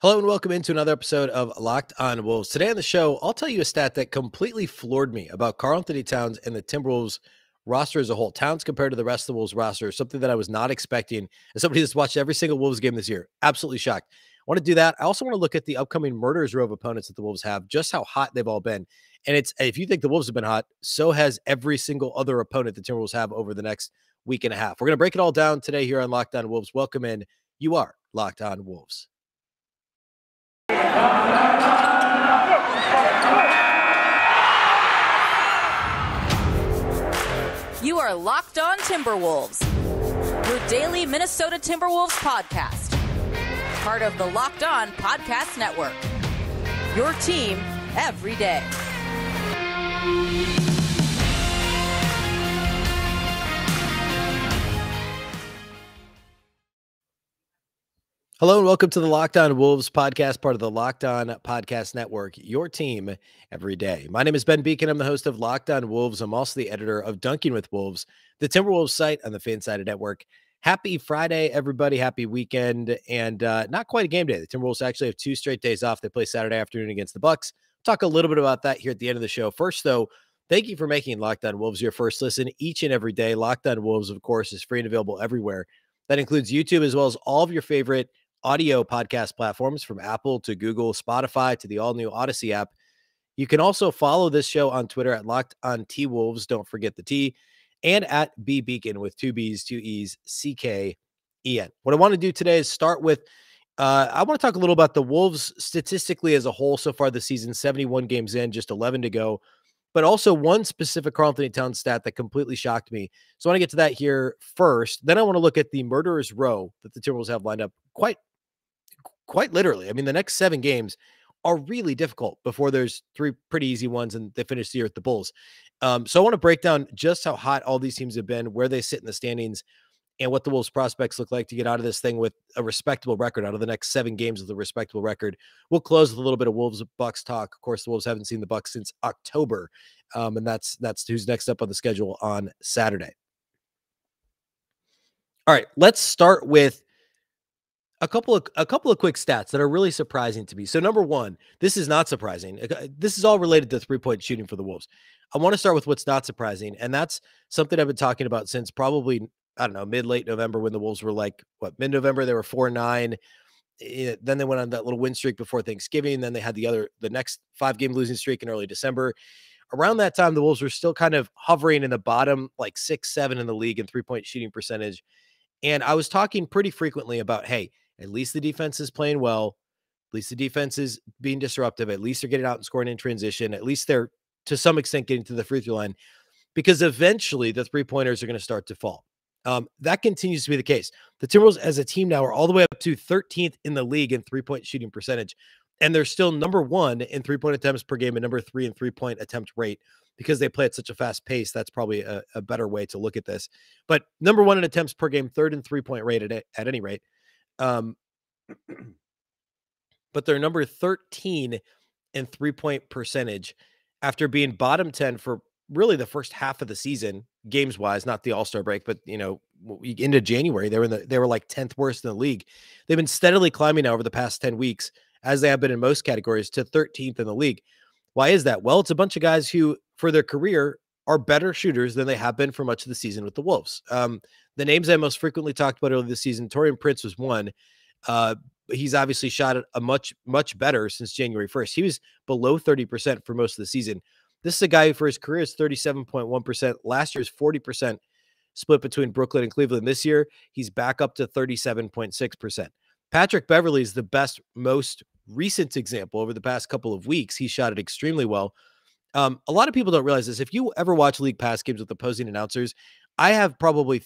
Hello and welcome into another episode of Locked on Wolves. Today on the show, I'll tell you a stat that completely floored me about Karl-Anthony Towns and the Timberwolves roster as a whole. Towns compared to the rest of the Wolves roster, something that I was not expecting as somebody that's watched every single Wolves game this year. Absolutely shocked. I want to do that. I also want to look at the upcoming murderers row of opponents that the Wolves have, just how hot they've all been. And if you think the Wolves have been hot, so has every single other opponent the Timberwolves have over the next week and a half. We're going to break it all down today here on Locked on Wolves. Welcome in. You are Locked on Wolves. You are Locked on Timberwolves, your daily Minnesota Timberwolves podcast. Part of the Locked on Podcast Network. Your team every day. Hello and welcome to the Locked on Wolves podcast, part of the Locked on Podcast Network, your team every day. My name is Ben Beecken. I'm the host of Locked on Wolves. I'm also the editor of Dunking with Wolves, the Timberwolves site on the Fansided Network. Happy Friday, everybody. Happy weekend. And not quite a game day. The Timberwolves actually have 2 straight days off. They play Saturday afternoon against the Bucks. Talk a little bit about that here at the end of the show. First, though, thank you for making Locked on Wolves your first listen each and every day. Locked on Wolves, of course, is free and available everywhere. That includes YouTube as well as all of your favorite audio podcast platforms from Apple to Google, Spotify to the all-new Odyssey app. You can also follow this show on Twitter at Locked on T-Wolves. Don't forget the T. And at Beecken with 2 B's, 2 E's, C-K-E-N. What I want to do today is start with, I want to talk a little about the Wolves statistically as a whole so far this season, 71 games in, just 11 to go. But also one specific Karl-Anthony Towns stat that completely shocked me. So I want to get to that here first. Then I want to look at the murderer's row that the Timberwolves have lined up quite literally. I mean, the next 7 games are really difficult before there's 3 pretty easy ones and they finish the year at the Bulls. So I want to break down just how hot all these teams have been, where they sit in the standings, and what the Wolves prospects look like to get out of this thing with a respectable record out of the next 7 games with a respectable record. We'll close with a little bit of Wolves Bucks talk. Of course, the Wolves haven't seen the Bucks since October. And that's who's next up on the schedule on Saturday. All right, let's start with a couple of quick stats that are really surprising to me. So number one, this is not surprising. This is all related to 3-point shooting for the Wolves. I want to start with what's not surprising, and that's something I've been talking about since probably, I don't know, mid-late November, when the Wolves were like, mid-November, they were 4-9. Then they went on that little win streak before Thanksgiving. Then they had the next 5-game losing streak in early December. Around that time, the Wolves were still kind of hovering in the bottom, like 6-7 in the league in 3-point shooting percentage. And I was talking pretty frequently about, hey, at least the defense is playing well. At least the defense is being disruptive. At least they're getting out and scoring in transition. At least they're, to some extent, getting to the free throw line, because eventually the 3-pointers are going to start to fall. That continues to be the case. The Timberwolves as a team now are all the way up to 13th in the league in 3-point shooting percentage. And they're still number 1 in 3-point attempts per game and number 3 in 3-point attempt rate, because they play at such a fast pace. That's probably a better way to look at this. But number 1 in attempts per game, 3rd in 3-point rate at any rate. But they're number 13 in 3-point percentage after being bottom 10 for really the first half of the season, games wise, not the All-Star break, but into January, they were like 10th worst in the league. They've been steadily climbing now over the past 10 weeks, as they have been in most categories, to 13th in the league. Why is that? Well, it's a bunch of guys who, for their career, are better shooters than they have been for much of the season with the Wolves. The names I most frequently talked about earlier this season, Taurean Prince was one. He's obviously shot a much better since January 1st. He was below 30% for most of the season. This is a guy who for his career is 37.1%. Last year's 40% split between Brooklyn and Cleveland. This year, he's back up to 37.6%. Patrick Beverly is the most recent example over the past couple of weeks. He shot it extremely well. A lot of people don't realize this. If you ever watch League Pass games with opposing announcers, I have probably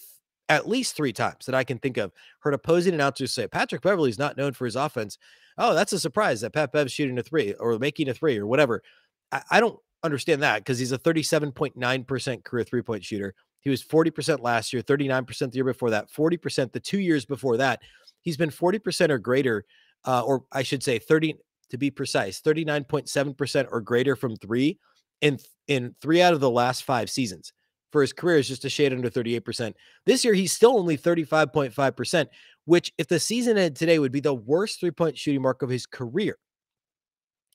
at least 3 times that I can think of heard opposing announcers say, Patrick Beverly is not known for his offense. Oh, that's a surprise that Pat Bev's shooting a 3 or making a 3 or whatever. I don't understand that, because he's a 37.9% career 3-point shooter. He was 40% last year, 39% the year before that, 40% the 2 years before that. He's been 40% or greater, or I should say 30, to be precise, 39.7% or greater from 3 in 3 out of the last 5 seasons. For his career is just a shade under 38%. This year, he's still only 35.5%, which if the season ended today would be the worst three-point shooting mark of his career.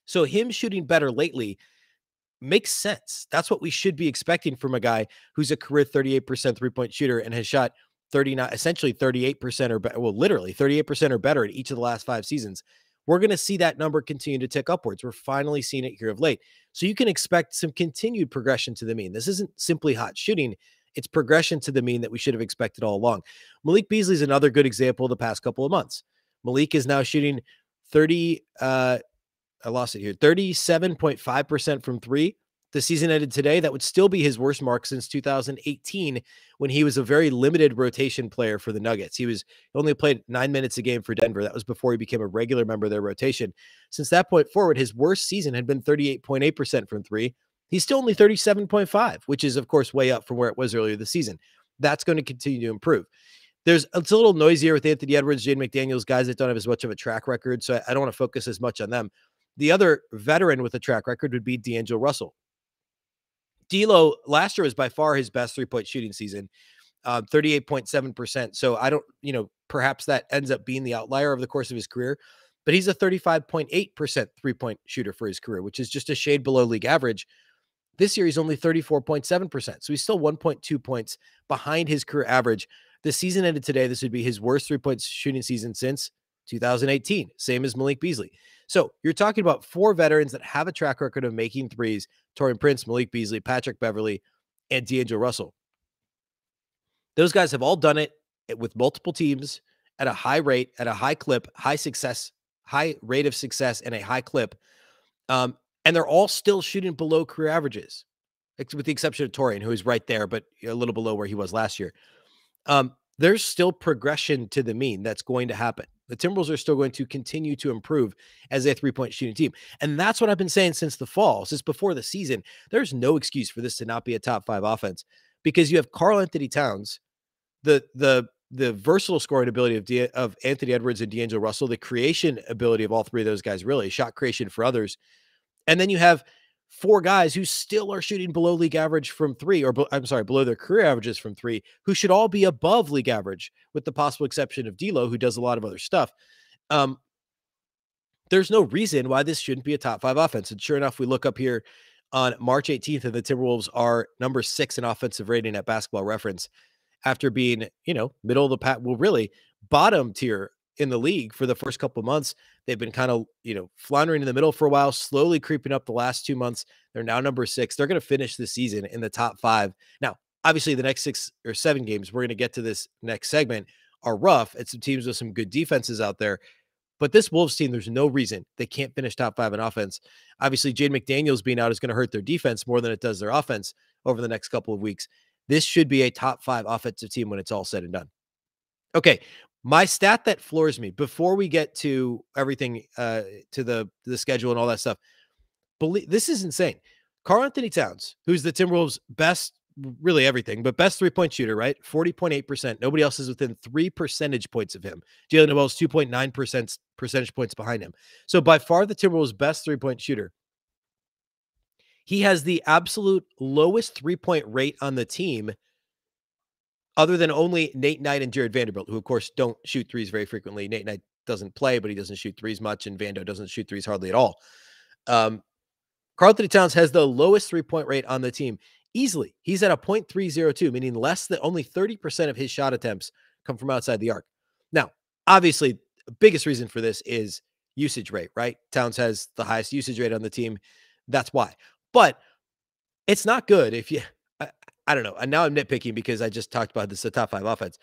So him shooting better lately makes sense. That's what we should be expecting from a guy who's a career 38% three-point shooter and has shot 39, essentially 38% or better, well, literally 38% or better in each of the last 5 seasons. We're going to see that number continue to tick upwards. We're finally seeing it here of late. So you can expect some continued progression to the mean. This isn't simply hot shooting. It's progression to the mean that we should have expected all along. Malik Beazley is another good example of the past couple of months. Malik is now shooting 37.5% from three. The season ended today. That would still be his worst mark since 2018, when he was a very limited rotation player for the Nuggets. He only played 9 minutes a game for Denver. That was before he became a regular member of their rotation. Since that point forward, his worst season had been 38.8% from three. He's still only 37.5, which is, of course, way up from where it was earlier this season. That's going to continue to improve. It's a little noisier with Anthony Edwards, Jaden McDaniels, guys that don't have as much of a track record, so I don't want to focus as much on them. The other veteran with a track record would be Deangel Russell. D'Lo last year was by far his best three-point shooting season, 38.7%. So I don't, perhaps that ends up being the outlier over the course of his career, but he's a 35.8% three-point shooter for his career, which is just a shade below league average. This year, he's only 34.7%. So he's still 1.2 points behind his career average. The season ended today. This would be his worst three-point shooting season since 2018, same as Malik Beazley. So you're talking about 4 veterans that have a track record of making threes: Taurean Prince, Malik Beazley, Patrick Beverly, and Deangel Russell. Those guys have all done it with multiple teams at a high rate, at a high clip, high rate of success, and a high clip. And they're all still shooting below career averages, with the exception of Taurean, who is right there, but a little below where he was last year. There's still progression to the mean that's going to happen. The Timberwolves are still going to continue to improve as a three-point shooting team. And that's what I've been saying since the fall, since before the season. There's no excuse for this to not be a top 5 offense, because you have Karl-Anthony Towns, the versatile scoring ability of Anthony Edwards and Deangel Russell, the creation ability of all 3 of those guys, really, shot creation for others. And then you have 4 guys who still are shooting below league average from 3, below their career averages from 3, who should all be above league average, with the possible exception of D'Lo, who does a lot of other stuff. There's no reason why this shouldn't be a top 5 offense. And sure enough, we look up here on March 18th, and the Timberwolves are number 6 in offensive rating at Basketball Reference, after being, middle of the pack, well, really bottom tier in the league for the first couple of months. They've been kind of, floundering in the middle for a while, slowly creeping up the last 2 months. They're now number 6. They're going to finish the season in the top 5. Now, obviously, the next 6 or 7 games, we're going to get to this next segment, are rough. It's some teams with some good defenses out there. But this Wolves team, there's no reason they can't finish top 5 in offense. Obviously, Jaden McDaniels being out is going to hurt their defense more than it does their offense over the next couple of weeks. This should be a top 5 offensive team when it's all said and done. Okay, my stat that floors me before we get to everything, to the schedule and all that stuff. This is insane. Karl-Anthony Towns, who's the Timberwolves' best, really everything, but best three-point shooter, right? 40.8%. Nobody else is within 3 percentage points of him. Jalen Noel's 2.9% percentage points behind him. So by far the Timberwolves' best three-point shooter. He has the absolute lowest three-point rate on the team, other than only Nate Knight and Jared Vanderbilt, who, of course, don't shoot threes very frequently. Nate Knight doesn't play, but he doesn't shoot threes much, and Vando doesn't shoot threes hardly at all. Karl-Anthony Towns has the lowest three-point rate on the team easily. He's at a .302, meaning less than only 30% of his shot attempts come from outside the arc. Now, obviously, the biggest reason for this is usage rate, right? Towns has the highest usage rate on the team. That's why. But it's not good if you, I don't know. And now I'm nitpicking because I just talked about this, the top 5 offense.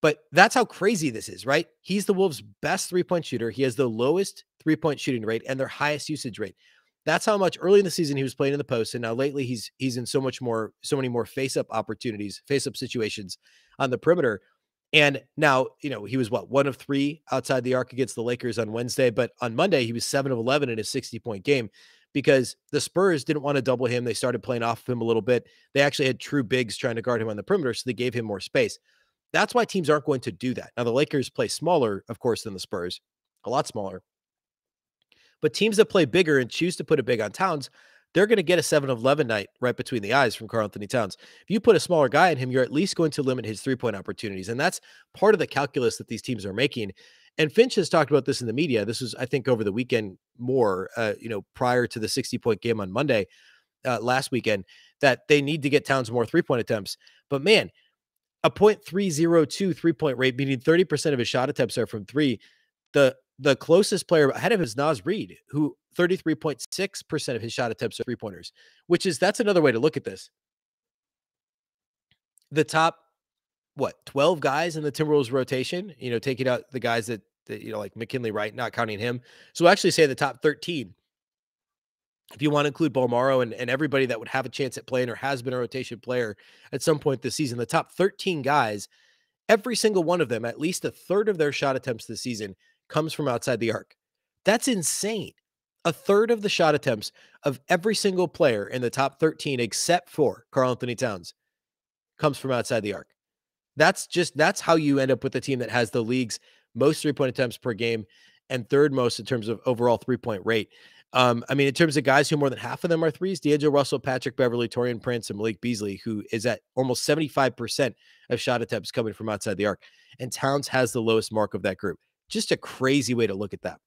But that's how crazy this is, right? He's the Wolves' best three-point shooter. He has the lowest three-point shooting rate and their highest usage rate. That's how much early in the season he was playing in the post. And now lately he's in so many more face-up opportunities, face-up situations on the perimeter. And now, he was 1 of 3 outside the arc against the Lakers on Wednesday, but on Monday he was 7 of 11 in his 60-point game, because the Spurs didn't want to double him. They started playing off of him a little bit. They actually had true bigs trying to guard him on the perimeter, so they gave him more space. That's why teams aren't going to do that. Now, the Lakers play smaller, of course, than the Spurs, a lot smaller. But teams that play bigger and choose to put a big on Towns, they're going to get a 7 of 11 night right between the eyes from Karl-Anthony Towns. If you put a smaller guy in him, you're at least going to limit his 3-point opportunities. And that's part of the calculus that these teams are making. And Finch has talked about this in the media. This was, I think, over the weekend more, prior to the 60-point game on Monday last weekend, that they need to get Towns more 3-point attempts. But man, a .302 3-point rate, meaning 30% of his shot attempts are from three. The closest player ahead of him is Naz Reid, who 33.6% of his shot attempts are 3-pointers, that's another way to look at this. The top, 12 guys in the Timberwolves rotation, taking out the guys that like McKinley Wright, not counting him. So we'll actually say the top 13, if you want to include Bolmaro and everybody that would have a chance at playing or has been a rotation player at some point this season, the top 13 guys, every single one of them, at least a third of their shot attempts this season comes from outside the arc. That's insane. A third of the shot attempts of every single player in the top 13, except for Karl-Anthony Towns, comes from outside the arc. That's how you end up with a team that has the league's most 3-point attempts per game and third most in terms of overall 3-point rate. In terms of guys who more than half of them are threes, Deangel Russell, Patrick Beverly, Taurean Prince, and Malik Beazley, who is at almost 75% of shot attempts coming from outside the arc. And Towns has the lowest mark of that group. Just a crazy way to look at that.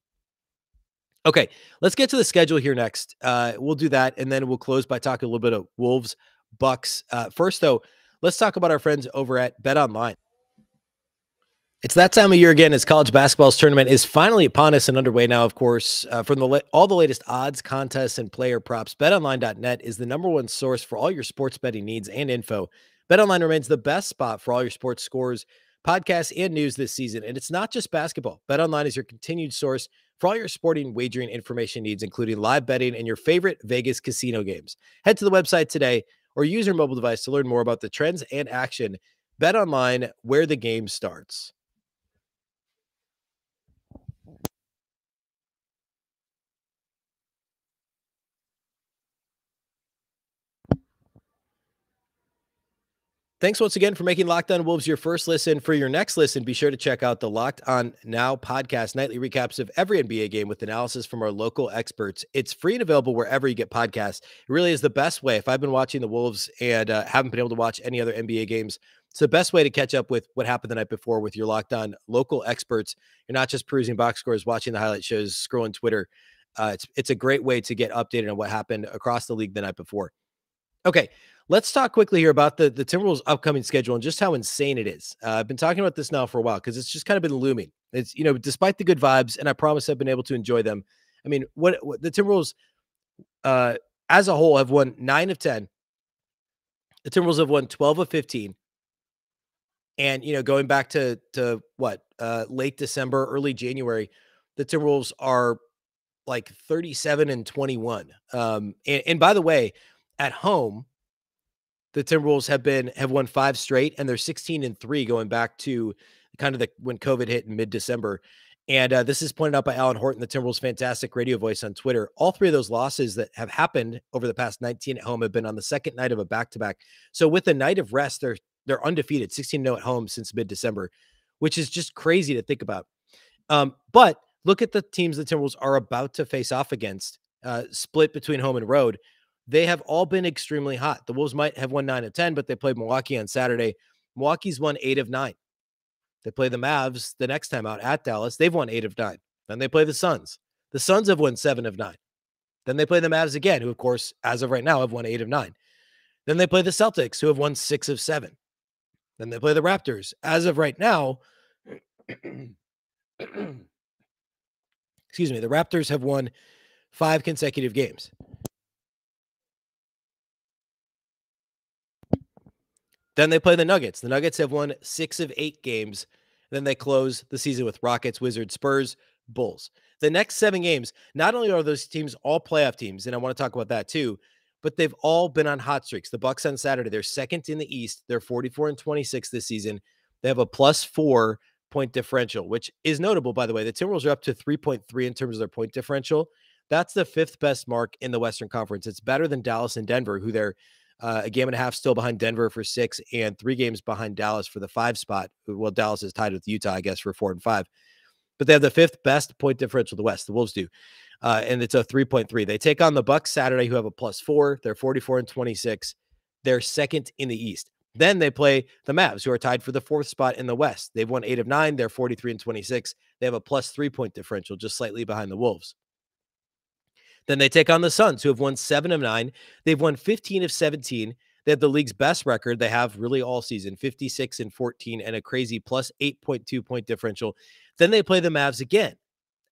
Okay, let's get to the schedule here next. We'll do that, and then we'll close by talking a little bit of Wolves, Bucks. First, though, let's talk about our friends over at BetOnline. It's that time of year again as college basketball's tournament is finally upon us and underway now, of course. From all the latest odds, contests, and player props, betonline.net is the #1 source for all your sports betting needs and info. BetOnline remains the best spot for all your sports scores, podcasts, and news this season. And it's not just basketball. BetOnline is your continued source for all your sporting wagering information needs, including live betting and your favorite Vegas casino games. Head to the website today or use your mobile device to learn more about the trends and action. BetOnline, where the game starts. Thanks once again for making Locked On Wolves your first listen. For your next listen, be sure to check out the Locked On Now podcast, nightly recaps of every NBA game with analysis from our local experts. It's free and available wherever you get podcasts. It really is the best way. If I've been watching the Wolves and haven't been able to watch any other NBA games, it's the best way to catch up with what happened the night before with your Locked On local experts. You're not just perusing box scores, watching the highlight shows, scrolling Twitter. It's a great way to get updated on what happened across the league the night before. Okay, let's talk quickly here about the Timberwolves' upcoming schedule and just how insane it is. I've been talking about this now for a while because it's just kind of been looming. It's, despite the good vibes, and I promise I've been able to enjoy them. What the Timberwolves as a whole have won 9 of 10. The Timberwolves have won 12 of 15. And, going back to late December, early January, the Timberwolves are like 37 and 21. And by the way, at home, the Timberwolves have won 5 straight, and they're 16 and 3 going back to kind of when COVID hit in mid-December. And this is pointed out by Alan Horton, the Timberwolves' fantastic radio voice on Twitter. All 3 of those losses that have happened over the past 19 at home have been on the second night of a back-to-back. So with the night of rest, they're undefeated, 16-0 at home since mid-December, which is just crazy to think about. But look at the teams the Timberwolves are about to face off against, split between home and road. They have all been extremely hot. The Wolves might have won 9 of 10, but they played Milwaukee on Saturday. Milwaukee's won 8 of 9. They play the Mavs the next time out at Dallas. They've won 8 of 9. Then they play the Suns. The Suns have won 7 of 9. Then they play the Mavs again, who, of course, as of right now, have won 8 of 9. Then they play the Celtics, who have won 6 of 7. Then they play the Raptors. As of right now, excuse me, the Raptors have won 5 consecutive games. Then they play the Nuggets. The Nuggets have won 6 of 8 games. Then they close the season with Rockets, Wizards, Spurs, Bulls. The next 7 games, not only are those teams all playoff teams, and I want to talk about that too, but they've all been on hot streaks. The Bucks on Saturday, they're second in the East. They're 44 and 26 this season. They have a +4 point differential, which is notable, by the way. The Timberwolves are up to 3.3 in terms of their point differential. That's the 5th best mark in the Western Conference. It's better than Dallas and Denver, who they're a game and a half still behind Denver for 6 and 3 games behind Dallas for the 5 spot. Well, Dallas is tied with Utah, I guess, for 4 and 5. but they have the 5th best point differential in the West. The Wolves do. And it's a 3.3. They take on the Bucks Saturday, who have a +4. They're 44-26. They're 2nd in the East. Then they play the Mavs, who are tied for the 4th spot in the West. They've won 8 of 9. They're 43-26. They have a +3 point differential, just slightly behind the Wolves. Then they take on the Suns, who have won 7 of 9. They've won 15 of 17. They have the league's best record. They have really all season, 56-14, and a crazy +8.2 point differential. Then they play the Mavs again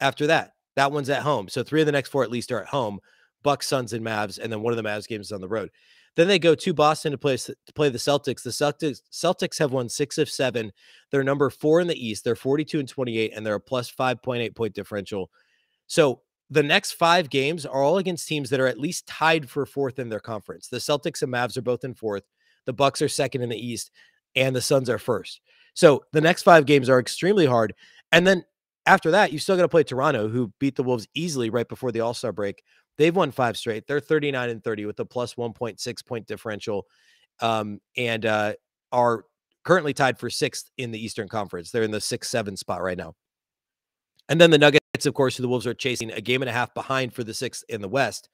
after that. That one's at home. So 3 of the next 4 at least are at home. Bucks, Suns, and Mavs, and then one of the Mavs games is on the road. Then they go to Boston to play the Celtics. The Celtics have won 6 of 7. They're number 4 in the East. They're 42-28, and they're a +5.8 point differential. So the next 5 games are all against teams that are at least tied for 4th in their conference. The Celtics and Mavs are both in 4th. The Bucks are 2nd in the East, and the Suns are 1st. So the next 5 games are extremely hard. And then after that, you still got to play Toronto, who beat the Wolves easily right before the All-Star break. They've won 5 straight. They're 39-30 with a +1.6 point differential, and are currently tied for 6th in the Eastern Conference. They're in the 6-7 spot right now. And then the Nuggets, of course, who the Wolves are chasing, a game and a half behind for the 6th in the West.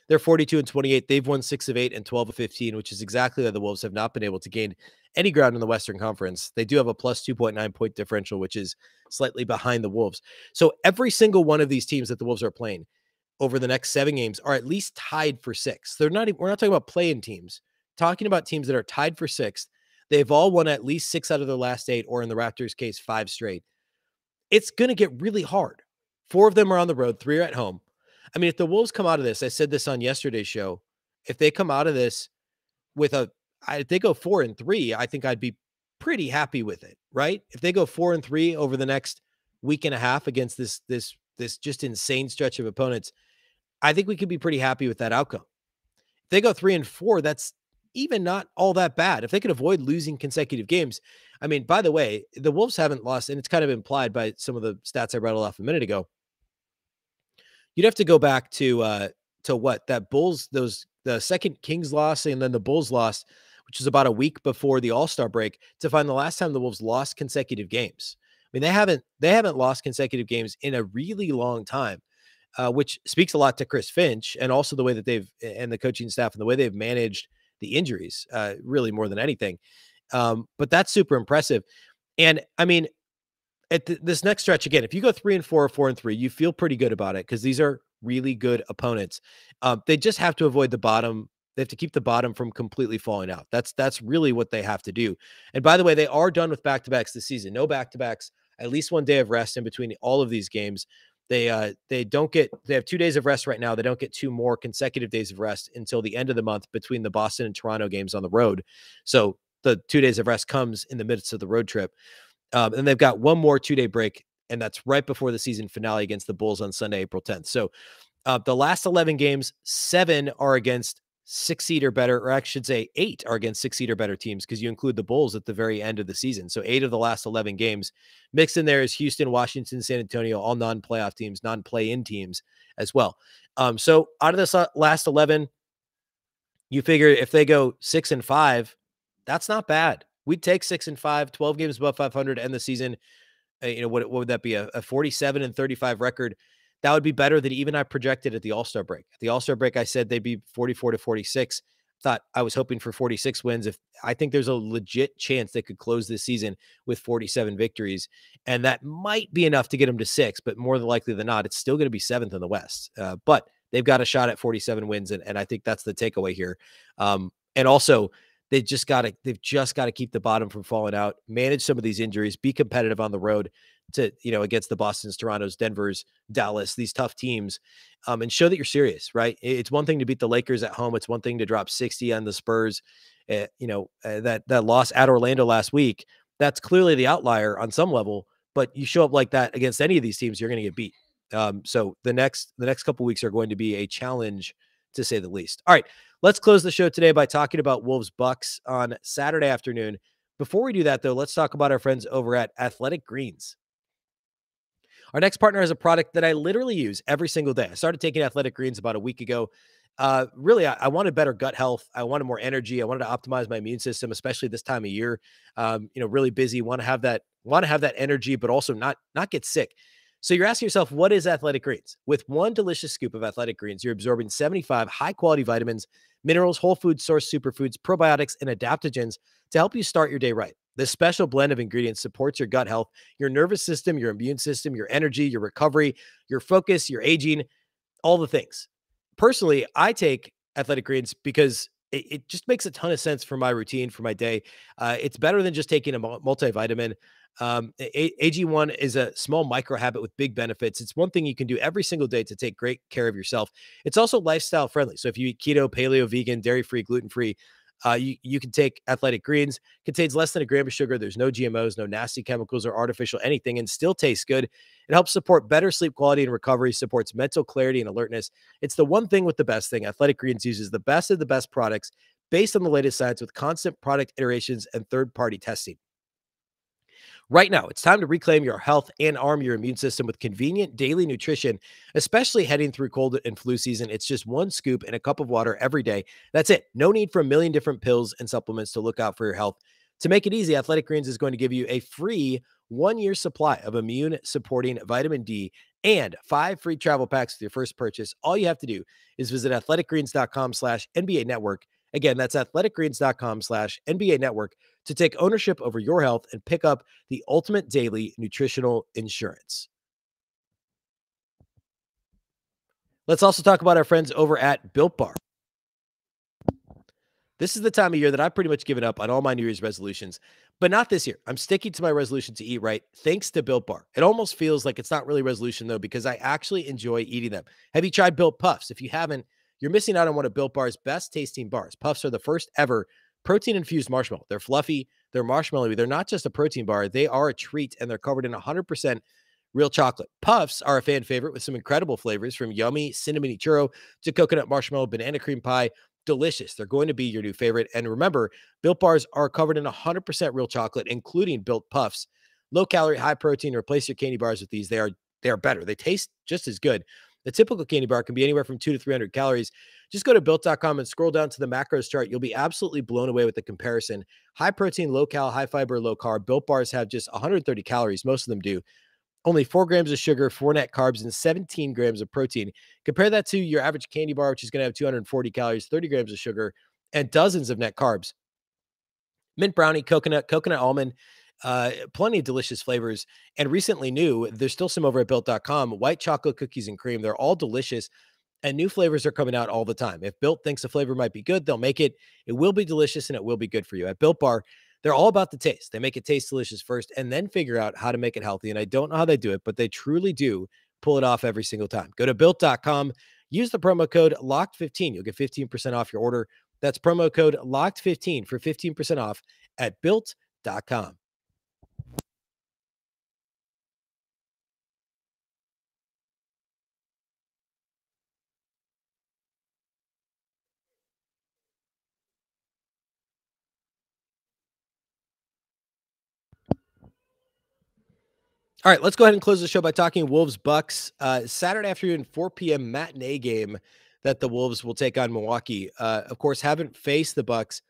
They're 42-28. They've won 6 of 8 and 12 of 15, which is exactly why the Wolves have not been able to gain any ground in the Western Conference. They do have a +2.9 point differential, which is slightly behind the Wolves. So every single one of these teams that the Wolves are playing over the next 7 games are at least tied for 6th. We're not talking about play-in teams, talking about teams that are tied for 6th. They've all won at least 6 out of their last 8, or in the Raptors' case, 5 straight. It's going to get really hard. 4 of them are on the road, 3 are at home. I mean, if the Wolves come out of this, I said this on yesterday's show, if they come out of this with if they go 4-3, I think I'd be pretty happy with it, right? If they go 4-3 over the next week and a half against this just insane stretch of opponents, I think we could be pretty happy with that outcome. If they go 3-4, that's even not all that bad. If they could avoid losing consecutive games. I mean, by the way, the Wolves haven't lost, and it's kind of implied by some of the stats I rattled off a minute ago. You'd have to go back to what that Bulls, the second Kings loss and then the Bulls loss, which was about a week before the All-Star break, to find the last time the Wolves lost consecutive games. I mean, they haven't lost consecutive games in a really long time, which speaks a lot to Chris Finch and also the way that and the coaching staff and the way they've managed the injuries, really more than anything. But that's super impressive. And I mean, at this next stretch, again, if you go 3-4 or 4-3, you feel pretty good about it because these are really good opponents. They just have to avoid the bottom. They have to keep the bottom from completely falling out. That's really what they have to do. And by the way, they are done with back-to-backs this season. No back-to-backs, at least 1 day of rest in between all of these games. They have 2 days of rest right now. They don't get 2 more consecutive days of rest until the end of the month between the Boston and Toronto games on the road. So the 2 days of rest comes in the midst of the road trip. And they've got 1 more 2-day break, and that's right before the season finale against the Bulls on Sunday, April 10th. So the last 11 games, 7 are against 6-seed or better, or I should say 8 are against 6-seed or better teams because you include the Bulls at the very end of the season. So 8 of the last 11 games. Mixed in there is Houston, Washington, San Antonio, all non-playoff teams, non-play-in teams as well. So out of this last 11, you figure if they go 6-5, that's not bad. We'd take 6-5, 12 games above 500 end the season. What would that be? A 47-35 record. That would be better than even I projected at the All-Star break. At the All-Star break, I said they'd be 44-46. I was hoping for 46 wins. I think there's a legit chance they could close this season with 47 victories, and that might be enough to get them to 6, but more than likely than not, it's still going to be 7th in the West. But they've got a shot at 47 wins, and I think that's the takeaway here. And also, they've just got to keep the bottom from falling out, manage some of these injuries, be competitive on the road to, against the Bostons, Torontos, Denvers, Dallas, these tough teams, and show that you're serious, right? It's one thing to beat the Lakers at home. It's one thing to drop 60 on the Spurs. That loss at Orlando last week, that's clearly the outlier on some level, but you show up like that against any of these teams, you're going to get beat. So the next couple weeks are going to be a challenge, to say the least. All right, let's close the show today by talking about Wolves Bucks on Saturday afternoon. Before we do that, though, let's talk about our friends over at Athletic Greens. Our next partner has a product that I literally use every single day. I started taking Athletic Greens about a week ago. Really, I wanted better gut health. I wanted more energy. I wanted to optimize my immune system, especially this time of year. Really busy. Want to have that energy, but also not get sick. So you're asking yourself, what is Athletic Greens? With one delicious scoop of Athletic Greens, you're absorbing 75 high-quality vitamins, minerals, whole food source superfoods, probiotics, and adaptogens to help you start your day right. This special blend of ingredients supports your gut health, your nervous system, your immune system, your energy, your recovery, your focus, your aging, all the things. Personally, I take Athletic Greens because it just makes a ton of sense for my routine, for my day. It's better than just taking a multivitamin. AG1 is a small micro habit with big benefits. It's one thing you can do every single day to take great care of yourself. It's also lifestyle friendly. So if you eat keto, paleo, vegan, dairy-free, gluten-free, you can take Athletic Greens. Contains less than a gram of sugar. There's no GMOs, no nasty chemicals or artificial anything, and still tastes good. It helps support better sleep quality and recovery, supports mental clarity and alertness. It's the one thing with the best thing. Athletic Greens uses the best of the best products based on the latest science with constant product iterations and third-party testing. Right now, it's time to reclaim your health and arm your immune system with convenient daily nutrition, especially heading through cold and flu season. It's just one scoop in a cup of water every day. That's it. No need for a million different pills and supplements to look out for your health. To make it easy, Athletic Greens is going to give you a free 1 year supply of immune supporting vitamin D and 5 free travel packs with your first purchase. All you have to do is visit athleticgreens.com/NBA network. Again, that's athleticgreens.com/NBA network to take ownership over your health and pick up the ultimate daily nutritional insurance. Let's also talk about our friends over at Built Bar. This is the time of year that I've pretty much given up on all my New Year's resolutions, but not this year. I'm sticking to my resolution to eat right thanks to Built Bar. It almost feels like it's not really a resolution though, because I actually enjoy eating them. Have you tried Built Puffs? If you haven't, you're missing out on one of Built Bar's best tasting bars. Puffs are the first ever protein infused marshmallow. They're fluffy, they're marshmallowy. They're not just a protein bar, they are a treat, and they're covered in 100% real chocolate. Puffs are a fan favorite with some incredible flavors, from yummy cinnamon churro to coconut marshmallow, banana cream pie. Delicious. They're going to be your new favorite. And remember, Built Bars are covered in 100% real chocolate, including Built Puffs. Low calorie, high protein. Replace your candy bars with these. They are better. They taste just as good. The typical candy bar can be anywhere from 200 to 300 calories. Just go to built.com and scroll down to the macros chart. You'll be absolutely blown away with the comparison. High protein, low cal, high fiber, low carb. Built Bars have just 130 calories. Most of them do. Only 4 grams of sugar, 4 net carbs, and 17 grams of protein. Compare that to your average candy bar, which is going to have 240 calories, 30 grams of sugar, and dozens of net carbs. Mint brownie, coconut almond, plenty of delicious flavors. And recently new, there's still some over at built.com, white chocolate cookies and cream. They're all delicious, and new flavors are coming out all the time. If Built thinks a flavor might be good, they'll make it. It will be delicious, and it will be good for you. At Built Bar, they're all about the taste. They make it taste delicious first and then figure out how to make it healthy. And I don't know how they do it, but they truly do pull it off every single time. Go to built.com, use the promo code LOCKED15. You'll get 15% off your order. That's promo code LOCKED15 for 15% off at built.com. All right, let's go ahead and close the show by talking Wolves Bucks. Saturday afternoon, 4 p.m. matinee game that the Wolves will take on Milwaukee. Of course, haven't faced the Bucks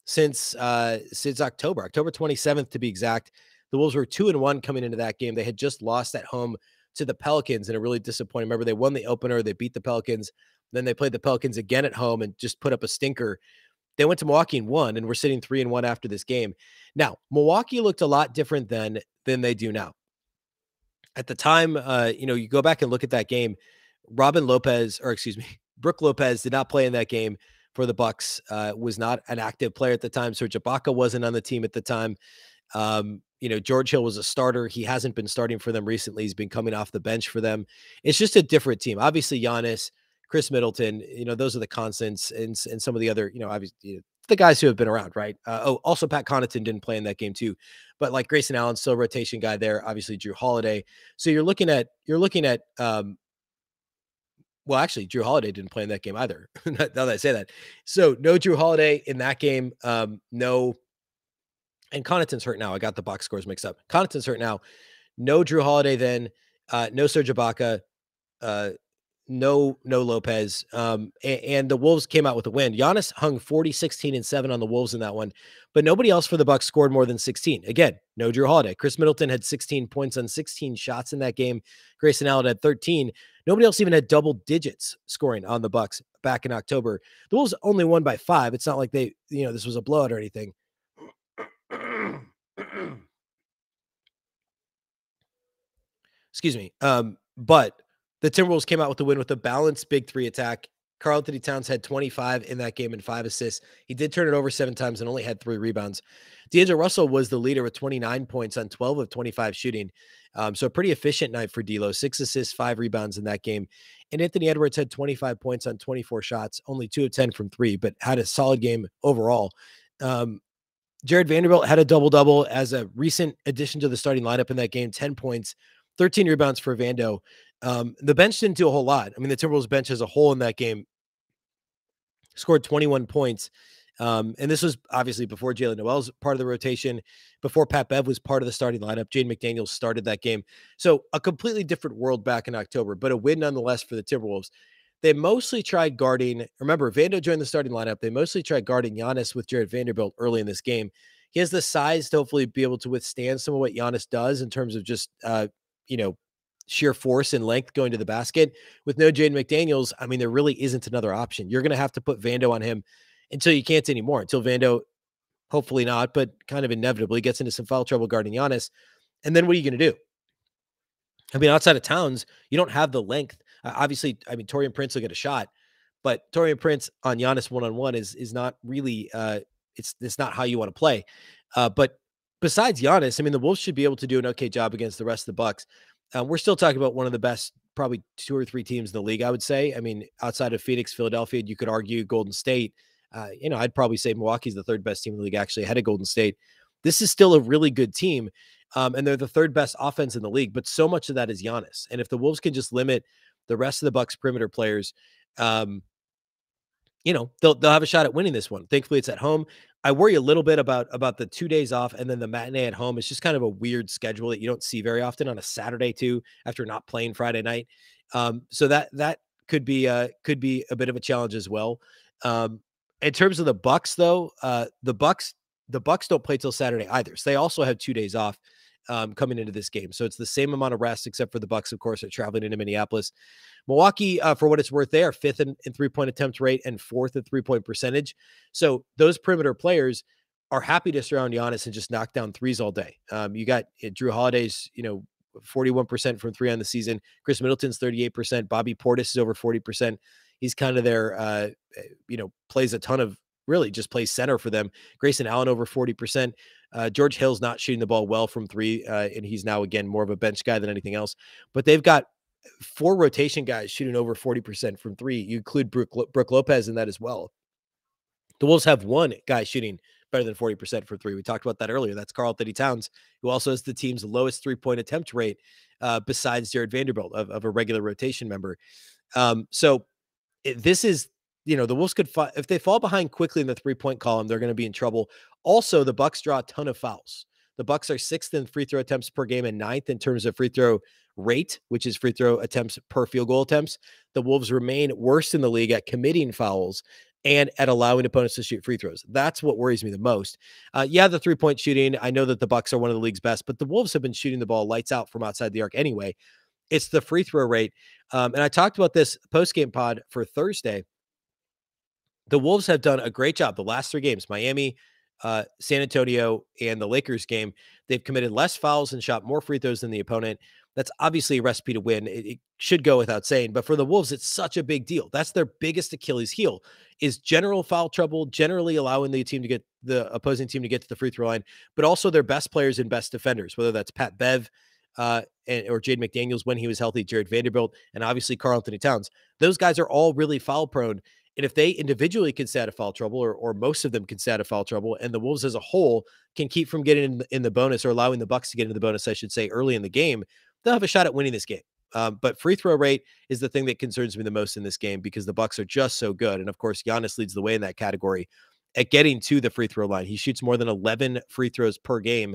since October 27th to be exact. The Wolves were 2-1 coming into that game. They had just lost at home to the Pelicans in a really disappointing. Remember, they won the opener, they beat the Pelicans, then they played the Pelicans again at home and just put up a stinker. They went to Milwaukee and won, and we're sitting 3-1 after this game. Now, Milwaukee looked a lot different than they do now. At the time, you go back and look at that game. Brook Lopez did not play in that game for the Bucks. Was not an active player at the time. Serge Ibaka wasn't on the team at the time. George Hill was a starter. He hasn't been starting for them recently. He's been coming off the bench for them. It's just a different team. Obviously, Giannis, Chris Middleton, those are the constants, and some of the other, obviously the guys who have been around, right? Also Pat Connaughton didn't play in that game too, but like Grayson Allen, still a rotation guy there. Obviously Drew Holiday. So you're looking at, well, actually Drew Holiday didn't play in that game either. Now that I say that. So no Drew Holiday in that game. No. And Connaughton's hurt now. I got the box scores mixed up. Connaughton's hurt now. No Drew Holiday then. No Serge Ibaka. no Lopez. And the Wolves came out with a win. Giannis hung 40, 16, and 7 on the Wolves in that one, but nobody else for the Bucks scored more than 16. Again, no Drew Holiday. Chris Middleton had 16 points on 16 shots in that game. Grayson Allen had 13. Nobody else even had double digits scoring on the Bucks back in October. The Wolves only won by 5. It's not like this was a blowout or anything. Excuse me. But the Timberwolves came out with the win with a balanced big three attack. Karl-Anthony Towns had 25 in that game and 5 assists. He did turn it over 7 times and only had 3 rebounds. Deangel Russell was the leader with 29 points on 12 of 25 shooting. So a pretty efficient night for D'Lo. 6 assists, 5 rebounds in that game. And Anthony Edwards had 25 points on 24 shots, only 2 of 10 from 3, but had a solid game overall. Jared Vanderbilt had a double-double as a recent addition to the starting lineup in that game, 10 points, 13 rebounds for Vando. The bench didn't do a whole lot. I mean, the Timberwolves bench as a whole in that game scored 21 points. And this was obviously before Jalen Noel's part of the rotation, before Pat Bev was part of the starting lineup. Jaden McDaniels started that game. So a completely different world back in October, but a win nonetheless for the Timberwolves. They mostly tried guarding. Remember, Vando joined the starting lineup. They mostly tried guarding Giannis with Jared Vanderbilt early in this game. He has the size to hopefully be able to withstand some of what Giannis does in terms of just, sheer force and length going to the basket. With no Jaden McDaniels, I mean, there really isn't another option. You're going to have to put Vando on him until you can't anymore, until Vando, hopefully not, but kind of inevitably gets into some foul trouble guarding Giannis. And then what are you going to do? I mean, outside of Towns, you don't have the length. Obviously, I mean, Taurean Prince will get a shot, but Taurean Prince on Giannis one-on-one is not really, it's not how you want to play. But besides Giannis, I mean, the Wolves should be able to do an okay job against the rest of the Bucks. We're still talking about one of the best, probably 2 or 3 teams in the league, I would say. I mean, outside of Phoenix, Philadelphia, you could argue Golden State. I'd probably say Milwaukee's the 3rd best team in the league, actually, ahead of Golden State. This is still a really good team, and they're the 3rd best offense in the league, but so much of that is Giannis. And if the Wolves can just limit the rest of the Bucks perimeter players, they'll have a shot at winning this one. Thankfully, it's at home. I worry a little bit about the 2 days off and then the matinee at home. It's just kind of a weird schedule that you don't see very often on a Saturday too, after not playing Friday night. So that could be a bit of a challenge as well. In terms of the Bucks, though, the Bucks don't play till Saturday either. So they also have 2 days off coming into this game. So it's the same amount of rest, except for the Bucks, of course, are traveling into Minneapolis. Milwaukee, for what it's worth, they are 5th in 3-point attempt rate and 4th in 3-point percentage. So those perimeter players are happy to surround Giannis and just knock down threes all day. You got Drew Holiday's, 41% from 3 on the season. Chris Middleton's 38%. Bobby Portis is over 40%. He's kind of their, plays a ton of, really just plays center for them. Grayson Allen over 40%. George Hill's not shooting the ball well from 3, and he's now, again, more of a bench guy than anything else. But they've got 4 rotation guys shooting over 40% from 3. You include Brook Lopez in that as well. The Wolves have 1 guy shooting better than 40% from 3. We talked about that earlier. That's Karl-Anthony Towns, who also has the team's lowest 3-point attempt rate besides Jared Vanderbilt of a regular rotation member. This is, the Wolves could, if they fall behind quickly in the 3-point column, they're going to be in trouble. Also, the Bucks draw a ton of fouls. The Bucks are 6th in free throw attempts per game and 9th in terms of free throw rate, which is free throw attempts per field goal attempts. The Wolves remain worst in the league at committing fouls and at allowing opponents to shoot free throws. That's what worries me the most. The 3-point shooting, I know that the Bucks are one of the league's best, but the Wolves have been shooting the ball lights out from outside the arc anyway. It's the free throw rate. And I talked about this post-game pod for Thursday. The Wolves have done a great job the last 3 games, Miami, San Antonio, and the Lakers game. They've committed less fouls and shot more free throws than the opponent. That's obviously a recipe to win. It should go without saying, but for the Wolves, it's such a big deal. That's their biggest Achilles heel, is general foul trouble, generally allowing the opposing team to get to the free throw line, but also their best players and best defenders, whether that's Pat Bev or Jaden McDaniels when he was healthy, Jared Vanderbilt, and obviously Karl-Anthony Towns. Those guys are all really foul prone. And if they individually can stay out of foul trouble, or most of them can stay out of foul trouble, and the Wolves as a whole can keep from getting in the bonus, or allowing the Bucks to get into the bonus, I should say, early in the game, they'll have a shot at winning this game. But free throw rate is the thing that concerns me the most in this game, because the Bucks are just so good. And of course, Giannis leads the way in that category at getting to the free throw line. He shoots more than 11 free throws per game.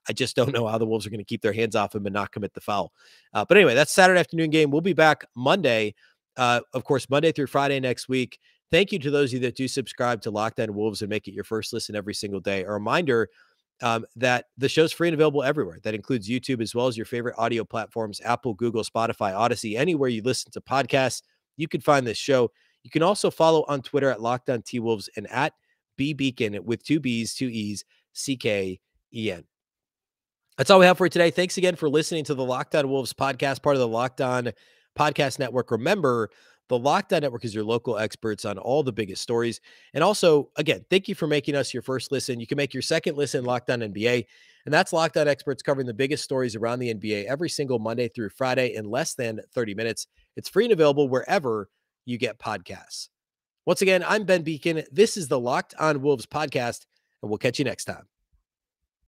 I just don't know how the Wolves are going to keep their hands off him and not commit the foul. But anyway, that's Saturday afternoon game. We'll be back Monday of course, Monday through Friday next week. Thank you to those of you that do subscribe to Locked On Wolves and make it your first listen every single day. A reminder that the show's free and available everywhere. That includes YouTube as well as your favorite audio platforms, Apple, Google, Spotify, Odyssey, anywhere you listen to podcasts, you can find this show. You can also follow on Twitter at Locked On T-Wolves and at Beecken with 2 B's, 2 E's, CKEN. That's all we have for today. Thanks again for listening to the Locked On Wolves podcast, part of the Locked On Podcast Network. Remember, the Locked On Network is your local experts on all the biggest stories. And also, again, thank you for making us your first listen. You can make your second listen Locked On NBA, and that's Locked On experts covering the biggest stories around the NBA every single Monday through Friday in less than 30 minutes. It's free and available wherever you get podcasts. Once again, I'm Ben Beecken. This is the Locked On Wolves podcast, and we'll catch you next time.